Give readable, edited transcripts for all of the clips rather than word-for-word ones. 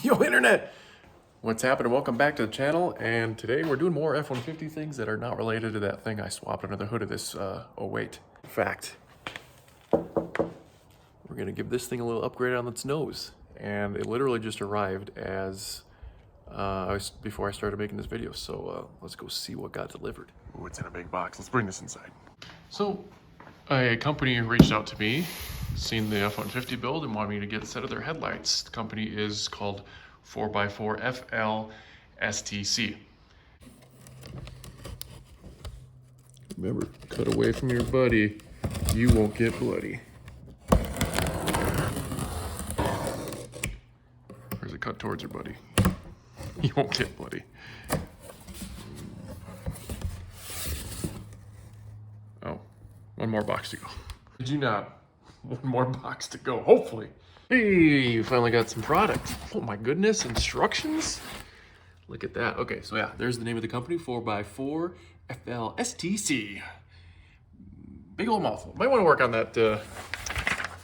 Yo, internet! What's happening? Welcome back to the channel, and today we're doing more F-150 things that are not related to that thing I swapped under the hood of this, oh wait. In fact, we're gonna give this thing a little upgrade on its nose, and it literally just arrived as, before I started making this video, so let's go see what got delivered. Ooh, it's in a big box. Let's bring this inside. So, a company reached out to me, seen the F-150 build, and wanted me to get a set of their headlights. The company is called 4x4 FL STC. Remember, cut away from your buddy, you won't get bloody. Or is it cut towards your buddy? You won't get bloody. Oh, one more box to go. Did you not? One more box to go, hopefully. Hey, you finally got some product. Oh my goodness, instructions? Look at that. Okay, so yeah, there's the name of the company, 4x4 FL STC. Big old mouthful. Might want to work on that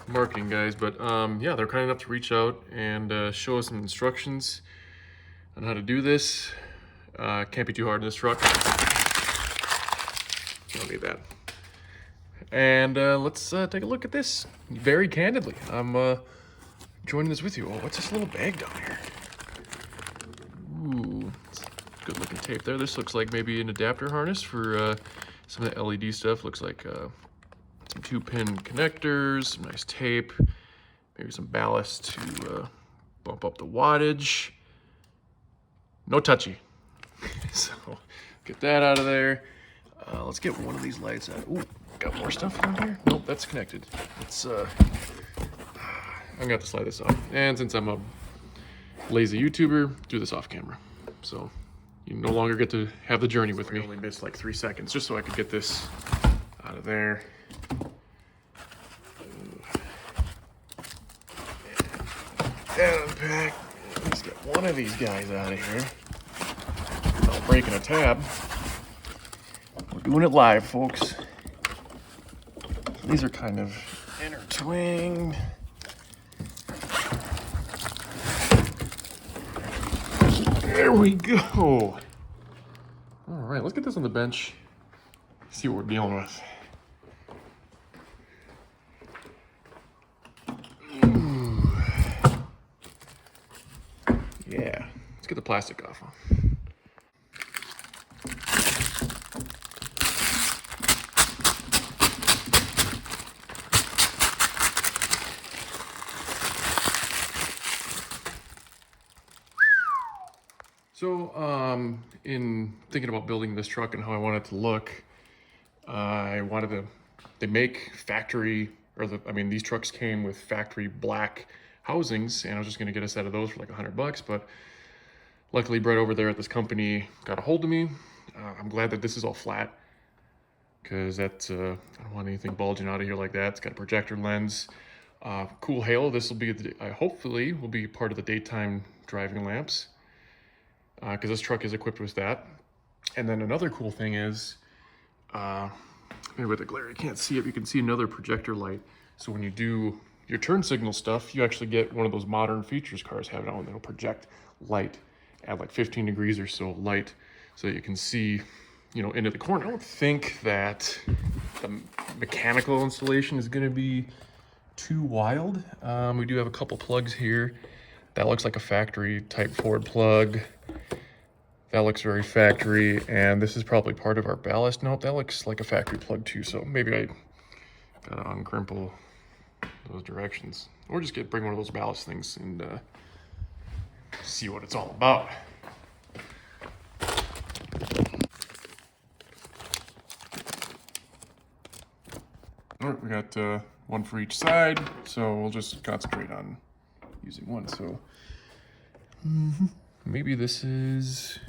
marketing, guys, but yeah, they're kind enough to reach out and show us some instructions on how to do this. Can't be too hard in this truck. Don't need that. And let's take a look at this very candidly. I'm joining this with you. Oh, what's this little bag down here? Ooh, good looking tape there. This looks like maybe an adapter harness for some of the LED stuff. Looks like some 2-pin connectors, some nice tape, maybe some ballast to bump up the wattage. No touchy. So get that out of there. Let's get one of these lights out. Ooh, got more stuff down here? Nope, that's connected. It's I'm gonna have to slide this off. And since I'm a lazy YouTuber, do this off camera. So you no longer get to have the journey with me. I only missed like 3 seconds just so I could get this out of there. And unpack. Let's get one of these guys out of here without breaking a tab. We're doing it live, folks. These are kind of intertwined. There we go. All right, let's get this on the bench. See what we're dealing with. Ooh. Yeah, let's get the plastic off. So, in thinking about building this truck and how I want it to look, they make factory, these trucks came with factory black housings, and I was just gonna get a set of those for like $100, but luckily Brett over there at this company got a hold of me. I'm glad that this is all flat, because that's, I don't want anything bulging out of here like that. It's got a projector lens. Cool halo. This will be, hopefully, will be part of the daytime driving lamps, because this truck is equipped with that. And then another cool thing is, maybe with the glare you can't see it, you can see another projector light. So when you do your turn signal stuff, you actually get one of those modern features cars have now, and it'll project light at like 15 degrees or so light, so that you can see, you know, into the corner. I don't think that the mechanical installation is going to be too wild. We do have a couple plugs here. That looks like a factory type Ford plug. That looks very factory, and this is probably part of our ballast. Nope, that looks like a factory plug too, so maybe I gotta uncrimple those directions. Or just bring one of those ballast things and see what it's all about. All right, we got one for each side, so we'll just concentrate on using one. So maybe this is,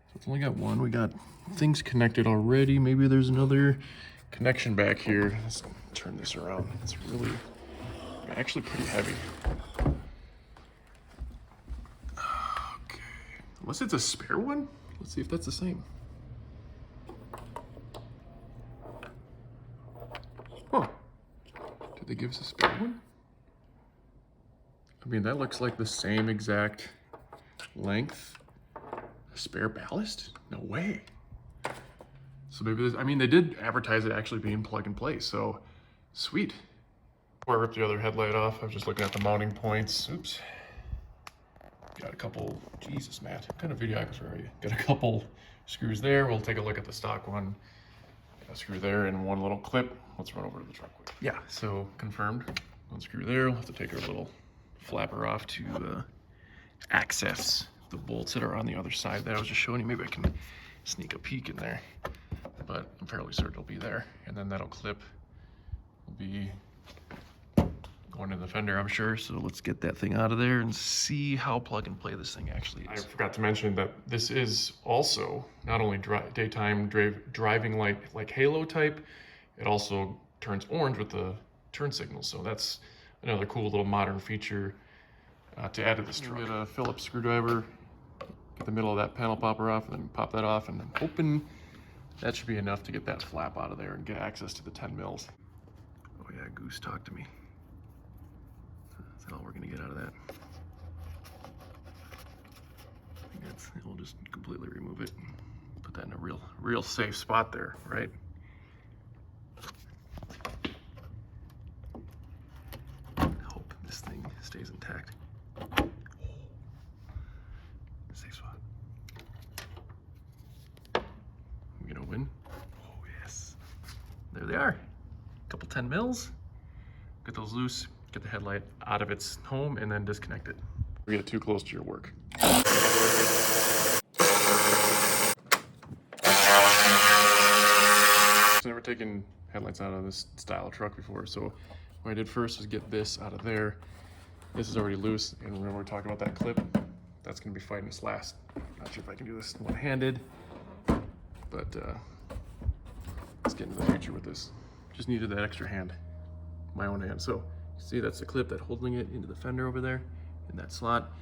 so it's only got one. We got things connected already. Maybe there's another connection back here. Let's turn this around. It's really actually pretty heavy. Okay, unless it's a spare one. Let's see if that's the same. Huh. Did they give us a spare one? I mean, that looks like the same exact length. Spare ballast? No way. So maybe this, I mean, they did advertise it actually being plug and play, so sweet. Before I rip the other headlight off, I was just looking at the mounting points. Oops. Got a couple, Jesus, Matt, what kind of videographer are you? Got a couple screws there. We'll take a look at the stock one. Got a screw there and one little clip. Let's run over to the truck quick. Yeah, so confirmed. One screw there. We'll have to take our little flapper off to access the bolts that are on the other side that I was just showing you. Maybe I can sneak a peek in there, but I'm fairly certain it'll be there. And then that'll clip, will be going in the fender, I'm sure. So let's get that thing out of there and see how plug and play this thing actually is. I forgot to mention that this is also not only daytime driving light, like halo type, it also turns orange with the turn signal. So that's another cool little modern feature to add to this truck. Get a Phillips screwdriver, get the middle of that panel popper off, and then pop that off, and I'm hoping that should be enough to get that flap out of there and get access to the 10 mils. Oh yeah, Goose, talk to me. Is that all we're gonna get out of that? I think that's, we'll just completely remove it. Put that in a real safe spot there, right? Hope this thing stays intact. Safe spot. We gonna win? Oh yes. There they are. A couple 10 mils. Get those loose, get the headlight out of its home, and then disconnect it. We get too close to your work. I've never taken headlights out of this style truck before, so what I did first was get this out of there. This is already loose, and remember we talked about that clip? That's gonna be fighting us last. Not sure if I can do this one-handed, but let's get into the future with this. Just needed that extra hand, my own hand. So you see that's the clip that's holding it into the fender over there in that slot.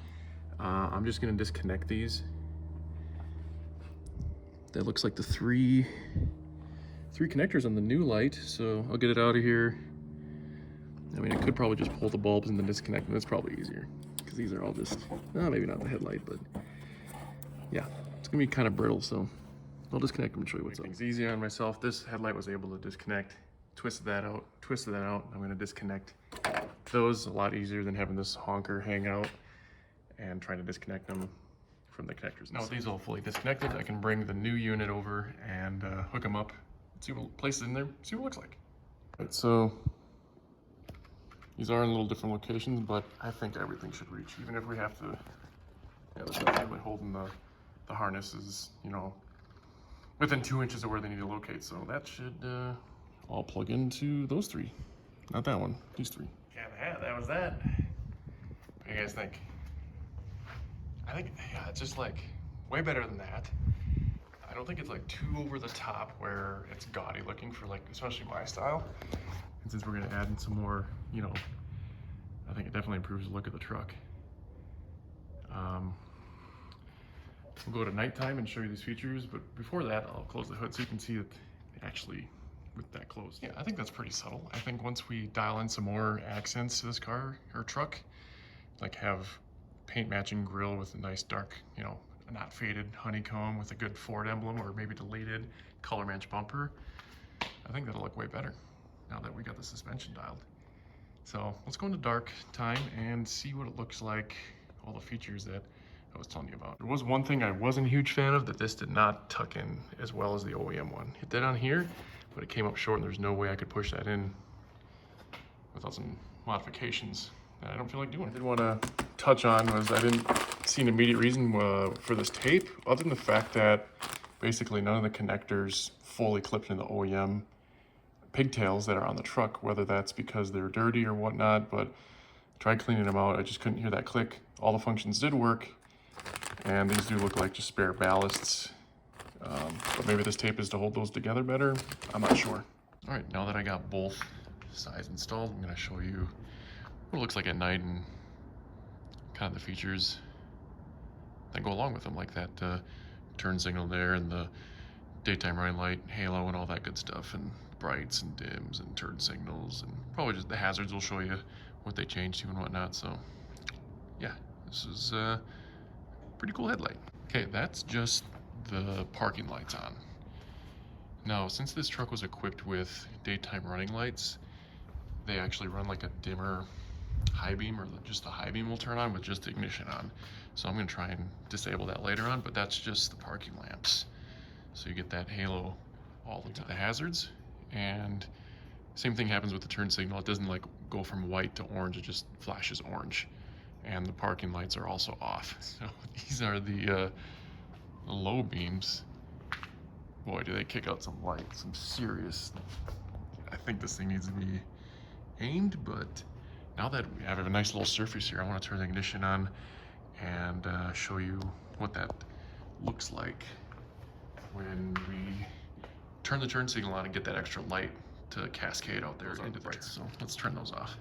I'm just gonna disconnect these. That looks like the three connectors on the new light, so I'll get it out of here. I mean, I could probably just pull the bulbs and then disconnect them. That's probably easier, because these are all just, maybe not the headlight, but yeah, it's gonna be kind of brittle, so I'll disconnect them and show you what's up. Things easy on myself. This headlight was able to disconnect, twisted that out. I'm gonna disconnect those. A lot easier than having this honker hang out and trying to disconnect them from the connectors. Now with these all fully disconnected, I can bring the new unit over and hook them up, see what places in there, see what it looks like. Right, so these are in little different locations, but I think everything should reach, even if we have to, there's nothing really holding the harnesses, you know, within 2 inches of where they need to locate. So that should all plug into those three. Not that one, these three. Yeah, that was that. What do you guys think? I think, yeah, it's just like way better than that. I don't think it's like too over the top where it's gaudy looking for, like, especially my style. And since we're gonna add in some more, you know, I think it definitely improves the look of the truck. We'll go to nighttime and show you these features, but before that, I'll close the hood so you can see it actually with that closed. Yeah, I think that's pretty subtle. I think once we dial in some more accents to this car or truck, like have paint matching grille with a nice dark, you know, not faded honeycomb with a good Ford emblem, or maybe deleted color match bumper, I think that'll look way better now that we got the suspension dialed. So let's go into dark time and see what it looks like, all the features that I was telling you about. There was one thing I wasn't a huge fan of, that this did not tuck in as well as the OEM one. It did on here, but it came up short, and there's no way I could push that in without some modifications that I don't feel like doing. I did want to touch on was I didn't see an immediate reason for this tape, other than the fact that basically none of the connectors fully clipped into the OEM pigtails that are on the truck, whether that's because they're dirty or whatnot, but I tried cleaning them out. I just couldn't hear that click. All the functions did work, and these do look like just spare ballasts. But maybe this tape is to hold those together better. I'm not sure. All right, now that I got both sides installed, I'm gonna show you what it looks like at night and kind of the features that go along with them, like that turn signal there and the daytime running light, halo, and all that good stuff, and brights and dims and turn signals, and probably just the hazards will show you what they changed to and whatnot. So yeah, this is a pretty cool headlight. Okay, that's just the parking lights on. Now, since this truck was equipped with daytime running lights, they actually run like a dimmer high beam, or just the high beam will turn on with just the ignition on. So I'm gonna try and disable that later on, but that's just the parking lamps. So you get that halo all the time. The hazards, and same thing happens with the turn signal. It doesn't like go from white to orange, it just flashes orange. And the parking lights are also off. So these are the low beams. Boy, do they kick out some light, some serious. I think this thing needs to be aimed, but now that we have a nice little surface here, I want to turn the ignition on and show you what that looks like when we turn the turn signal on and get that extra light to cascade out there into the turn. So let's turn those off.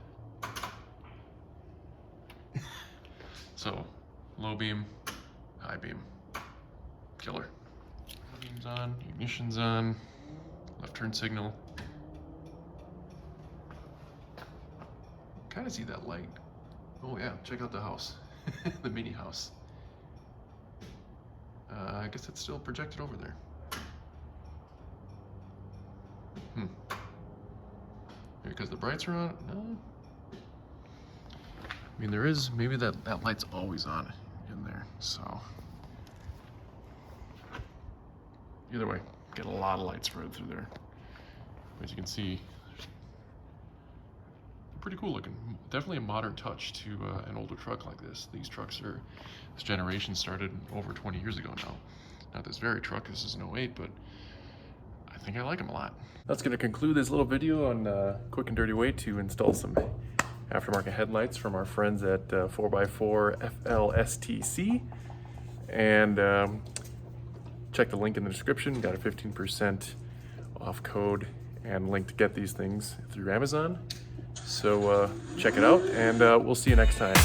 So low beam, high beam, killer. Low beam's on, ignition's on, left turn signal. Kind of see that light. Oh yeah, check out the house, the mini house. I guess it's still projected over there. Because the brights are on? No. I mean, there is, maybe that light's always on in there, so. Either way, get a lot of light spread through there. As you can see, pretty cool looking. Definitely a modern touch to an older truck like this. These trucks are, this generation started over 20 years ago now. Not this very truck, this is an 08, but I think I like them a lot. That's going to conclude this little video on a quick and dirty way to install some aftermarket headlights from our friends at 4x4 FLSTC. And check the link in the description. Got a 15% off code and link to get these things through Amazon. So check it out, and we'll see you next time.